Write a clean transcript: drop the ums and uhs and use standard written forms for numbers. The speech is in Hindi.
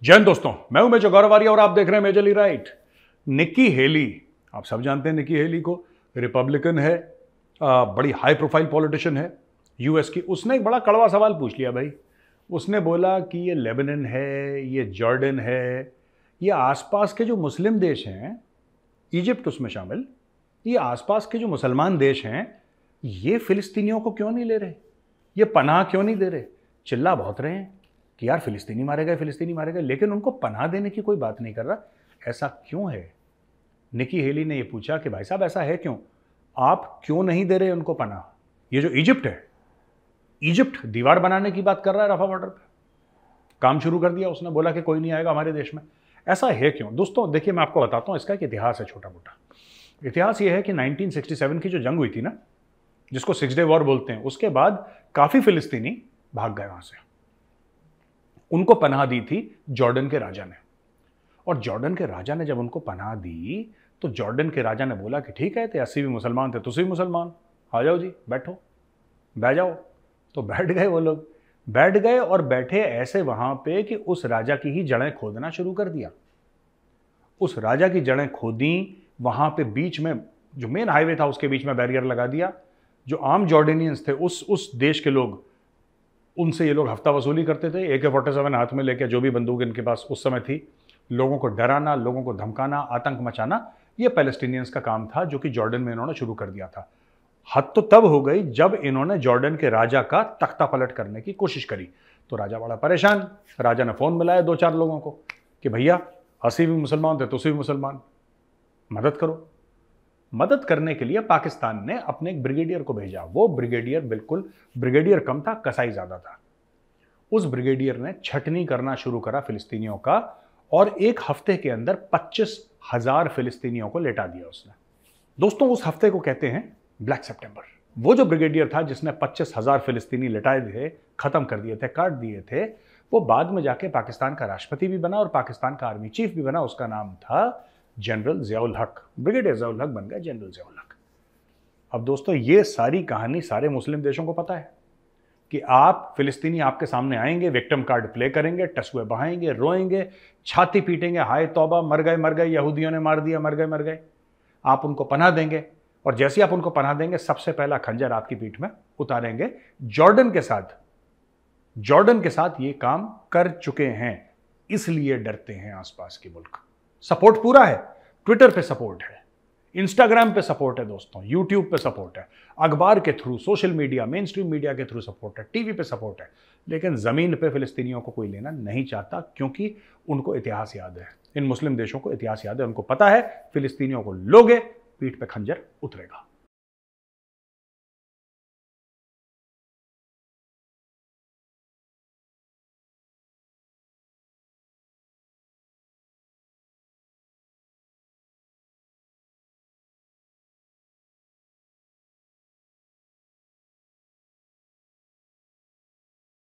जय हिंद दोस्तों, मैं हूं मेजर गौरव आर्य और आप देख रहे हैं मेजरली राइट। निक्की हेली, आप सब जानते हैं निक्की हेली को। रिपब्लिकन है, बड़ी हाई प्रोफाइल पॉलिटिशियन है यूएस की। उसने एक बड़ा कड़वा सवाल पूछ लिया भाई। उसने बोला कि ये लेबनान है, ये जॉर्डन है, ये आसपास के जो मुस्लिम देश हैं, इजिप्ट उसमें शामिल, ये आसपास के जो मुसलमान देश हैं, ये फिलिस्तीनियों को क्यों नहीं ले रहे, ये पनाह क्यों नहीं दे रहे। चिल्ला बहुत रहे हैं कि यार फिलिस्तीनी मारे गए, फिलिस्तीनी मारे गए, लेकिन उनको पनाह देने की कोई बात नहीं कर रहा। ऐसा क्यों है? निकी हेली ने यह पूछा कि भाई साहब ऐसा है क्यों, आप क्यों नहीं दे रहे उनको पनाह। ये जो इजिप्ट है, इजिप्ट दीवार बनाने की बात कर रहा है रफा बॉर्डर पर, काम शुरू कर दिया उसने, बोला कि कोई नहीं आएगा हमारे देश में। ऐसा है क्यों दोस्तों? देखिए मैं आपको बताता हूं, इसका एक इतिहास है छोटा मोटा। इतिहास यह है कि 1967 की जो जंग हुई थी ना, जिसको 6 डे वॉर बोलते हैं, उसके बाद काफी फिलिस्तीनी भाग गए वहां से। उनको पनाह दी थी जॉर्डन के राजा ने, और जॉर्डन के राजा ने जब उनको पनाह दी तो जॉर्डन के राजा ने बोला कि ठीक है, ते 80 भी मुसलमान थे, तुसी भी मुसलमान, आ जाओ जी, बैठो, बैठ जाओ। तो बैठ गए वो लोग, बैठ गए और बैठे ऐसे वहां पे कि उस राजा की ही जड़ें खोदना शुरू कर दिया। उस राजा की जड़ें खोदी, वहां पे बीच में जो मेन हाईवे था उसके बीच में बैरियर लगा दिया। जो आम जॉर्डेनियंस थे, उस देश के लोग, उनसे ये लोग हफ्ता वसूली करते थे, AK-47 हाथ में लेके, जो भी बंदूक इनके पास उस समय थी। लोगों को डराना, लोगों को धमकाना, आतंक मचाना, ये पैलेस्टीनियंस का काम था, जो कि जॉर्डन में इन्होंने शुरू कर दिया था। हद तो तब हो गई जब इन्होंने जॉर्डन के राजा का तख्ता पलट करने की कोशिश करी। तो राजा बड़ा परेशान, राजा ने फोन मिलाया 2-4 लोगों को कि भैया 80 भी मुसलमान थे, तुसी भी मुसलमान, मदद करो। मदद करने के लिए पाकिस्तान ने अपने एक ब्रिगेडियर को भेजा। वो ब्रिगेडियर बिल्कुल ब्रिगेडियर कम था, कसाई ज्यादा था। उस ब्रिगेडियर ने छटनी करना शुरू करा फिलिस्तीनियों का, और एक हफ्ते के अंदर 25,000 फिलिस्तीनियों को लेटा दिया उसने। दोस्तों उस हफ्ते को कहते हैं ब्लैक सितंबर। वो जो ब्रिगेडियर था जिसने 25,000 फिलिस्तीनी लेटाए थे, खत्म कर दिए थे, काट दिए थे, वो बाद में जाके पाकिस्तान का राष्ट्रपति भी बना और पाकिस्तान का आर्मी चीफ भी बना। उसका नाम था जनरल ज़ियाउल हक। ब्रिगेडियर ज़ियाउल हक बन गया जनरल ज़ियाउल हक। अब दोस्तों ये सारी कहानी सारे मुस्लिम देशों को पता है कि आप फिलिस्तीनी आपके सामने आएंगे, विक्टिम कार्ड प्ले करेंगे, टसुए बहाएंगे, रोएंगे, छाती पीटेंगे, हाय तौबा, मर गए, यहूदियों ने मार दिया, मर गए। आप उनको पनाह देंगे, और जैसे आप उनको पनाह देंगे, सबसे पहला खंजर आपकी पीठ में उतारेंगे। जॉर्डन के साथ ये काम कर चुके हैं, इसलिए डरते हैं आसपास के मुल्क। सपोर्ट पूरा है, ट्विटर पे सपोर्ट है, इंस्टाग्राम पे सपोर्ट है दोस्तों, यूट्यूब पे सपोर्ट है, अखबार के through, social media, main stream media के थ्रू सपोर्ट है, टीवी पे सपोर्ट है। लेकिन जमीन पे फिलिस्तीनियों को कोई लेना नहीं चाहता, क्योंकि उनको इतिहास याद है। इन मुस्लिम देशों को इतिहास याद है, उनको पता है फिलिस्तीनियों को लोगे, पीठ पे खंजर उतरेगा।